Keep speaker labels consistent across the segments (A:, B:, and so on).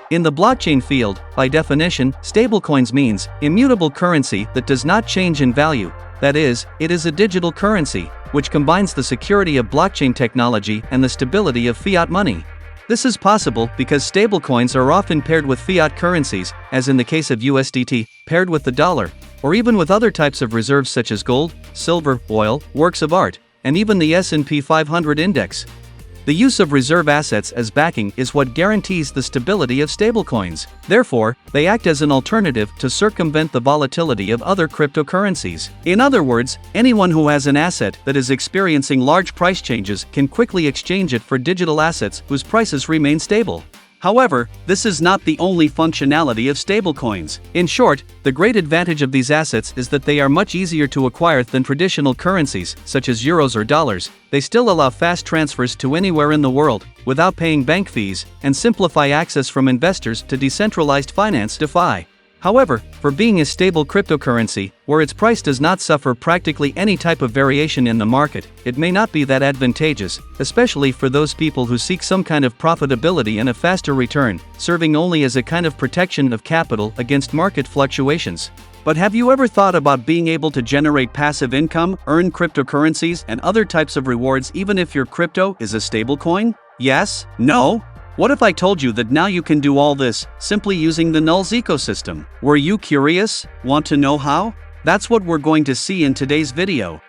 A: In the blockchain field, by definition, stablecoins means immutable currency that does not change in value. That is, it is a digital currency, which combines the security of blockchain technology and the stability of fiat money. This is possible because stablecoins are often paired with fiat currencies, as in the case of USDT, paired with the dollar, or even with other types of reserves such as gold, silver, oil, works of art, and even the S&P 500 index. The use of reserve assets as backing is what guarantees the stability of stablecoins. Therefore, they act as an alternative to circumvent the volatility of other cryptocurrencies. In other words, anyone who has an asset that is experiencing large price changes can quickly exchange it for digital assets whose prices remain stable. However, this is not the only functionality of stablecoins. In short, the great advantage of these assets is that they are much easier to acquire than traditional currencies, such as euros or dollars. They still allow fast transfers to anywhere in the world, without paying bank fees, and simplify access from investors to decentralized finance (DeFi). However, for being a stable cryptocurrency, where its price does not suffer practically any type of variation in the market, it may not be that advantageous, especially for those people who seek some kind of profitability and a faster return, serving only as a kind of protection of capital against market fluctuations. But have you ever thought about being able to generate passive income, earn cryptocurrencies, and other types of rewards even if your crypto is a stablecoin? Yes? No? What if I told you that now you can do all this, simply using the Nuls ecosystem? Were you curious? Want to know how? That's what we're going to see in today's video.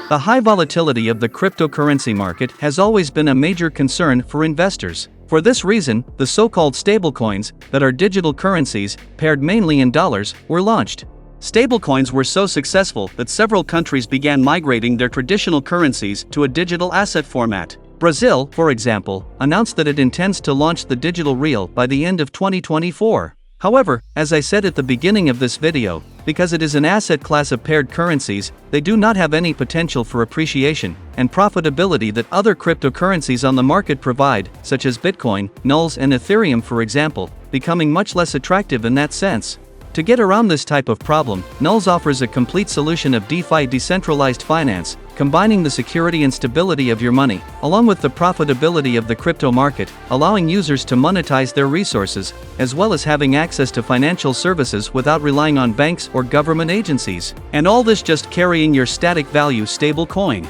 A: The high volatility of the cryptocurrency market has always been a major concern for investors. For this reason, the so-called stablecoins, that are digital currencies, paired mainly in dollars, were launched. Stablecoins were so successful that several countries began migrating their traditional currencies to a digital asset format. Brazil, for example, announced that it intends to launch the digital real by the end of 2024. However, as I said at the beginning of this video, because it is an asset class of paired currencies, they do not have any potential for appreciation and profitability that other cryptocurrencies on the market provide, such as Bitcoin, Nuls and Ethereum for example, becoming much less attractive in that sense. To get around this type of problem, Nuls offers a complete solution of DeFi decentralized finance, combining the security and stability of your money, along with the profitability of the crypto market, allowing users to monetize their resources, as well as having access to financial services without relying on banks or government agencies. And all this just carrying your static value stable coin.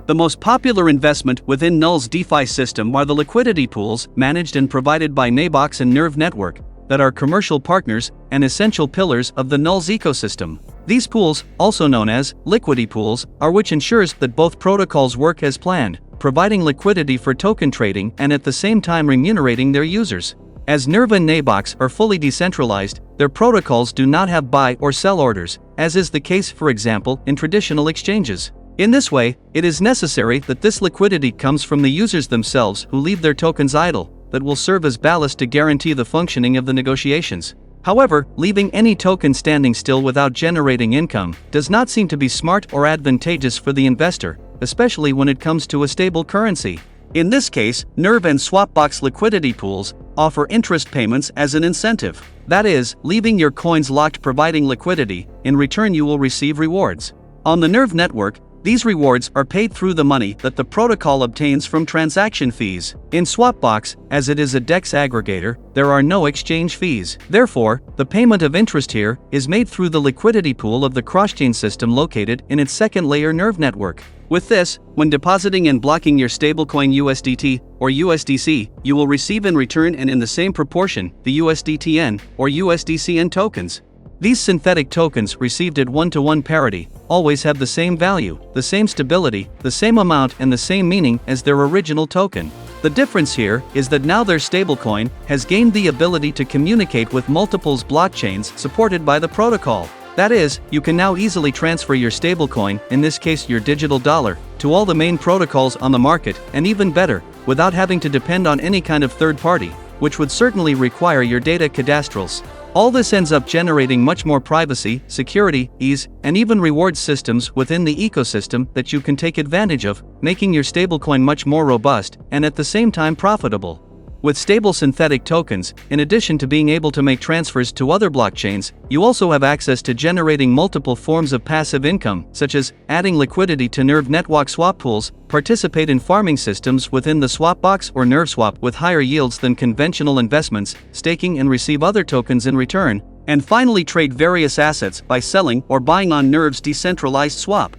A: The most popular investment within Nuls' DeFi system are the liquidity pools managed and provided by Nabox and Nerve Network, that are commercial partners and essential pillars of the Nuls ecosystem. These pools, also known as liquidity pools, are which ensures that both protocols work as planned, providing liquidity for token trading and at the same time remunerating their users. As Nerve and Nabox are fully decentralized, their protocols do not have buy or sell orders, as is the case, for example, in traditional exchanges. In this way, it is necessary that this liquidity comes from the users themselves who leave their tokens idle, that will serve as ballast to guarantee the functioning of the negotiations. However, leaving any token standing still without generating income does not seem to be smart or advantageous for the investor, especially when it comes to a stable currency. In this case, Nerve and Swapbox liquidity pools offer interest payments as an incentive. That is, leaving your coins locked providing liquidity, in return you will receive rewards. On the Nerve network, these rewards are paid through the money that the protocol obtains from transaction fees. In Swapbox, as it is a DEX aggregator, there are no exchange fees. Therefore, the payment of interest here is made through the liquidity pool of the cross-chain system located in its second layer Nerve network. With this, when depositing and blocking your stablecoin USDT or USDC, you will receive in return and in the same proportion the USDTN or USDCN tokens. These synthetic tokens received at 1-to-1 parity always have the same value, the same stability, the same amount and the same meaning as their original token. The difference here is that now their stablecoin has gained the ability to communicate with multiple blockchains supported by the protocol. That is, you can now easily transfer your stablecoin, in this case your digital dollar, to all the main protocols on the market, and even better, without having to depend on any kind of third party, which would certainly require your data cadastrals. All this ends up generating much more privacy, security, ease, and even reward systems within the ecosystem that you can take advantage of, making your stablecoin much more robust and at the same time profitable. With stable synthetic tokens, in addition to being able to make transfers to other blockchains, you also have access to generating multiple forms of passive income, such as adding liquidity to Nerve network swap pools, participate in farming systems within the Swapbox or NerveSwap with higher yields than conventional investments, staking and receive other tokens in return, and finally trade various assets by selling or buying on Nerve's decentralized swap.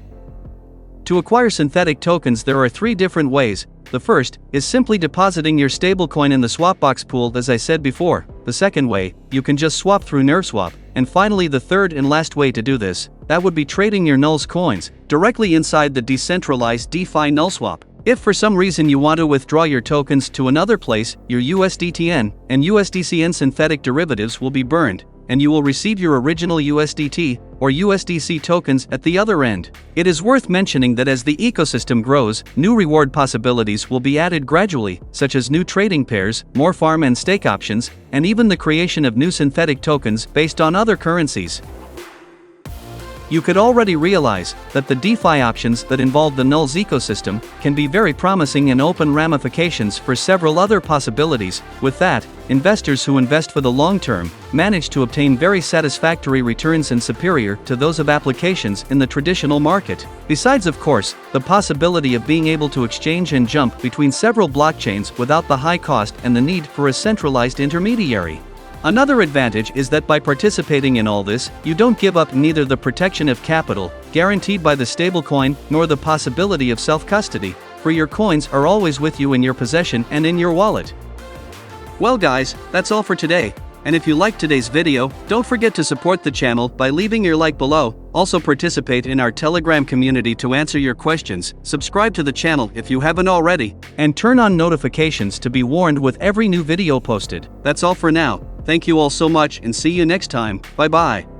A: To acquire synthetic tokens, there are 3 different ways. The first is simply depositing your stablecoin in the Swapbox pool, as I said before. The second way, you can just swap through NerveSwap. And finally, the third and last way to do this, that would be trading your Nuls coins directly inside the decentralized DeFi NullSwap. If for some reason you want to withdraw your tokens to another place, your USDTN and USDCN synthetic derivatives will be burned, and you will receive your original USDT or USDC tokens at the other end. It is worth mentioning that as the ecosystem grows, new reward possibilities will be added gradually, such as new trading pairs, more farm and stake options, and even the creation of new synthetic tokens based on other currencies. You could already realize that the DeFi options that involve the Nuls ecosystem can be very promising and open ramifications for several other possibilities. With that, investors who invest for the long term manage to obtain very satisfactory returns and superior to those of applications in the traditional market. Besides, of course, the possibility of being able to exchange and jump between several blockchains without the high cost and the need for a centralized intermediary. Another advantage is that by participating in all this, you don't give up neither the protection of capital, guaranteed by the stablecoin, nor the possibility of self-custody, for your coins are always with you in your possession and in your wallet. Well guys, that's all for today. And if you liked today's video, don't forget to support the channel by leaving your like below. Also participate in our Telegram community to answer your questions, subscribe to the channel if you haven't already, and turn on notifications to be warned with every new video posted. That's all for now. Thank you all so much and see you next time. Bye bye.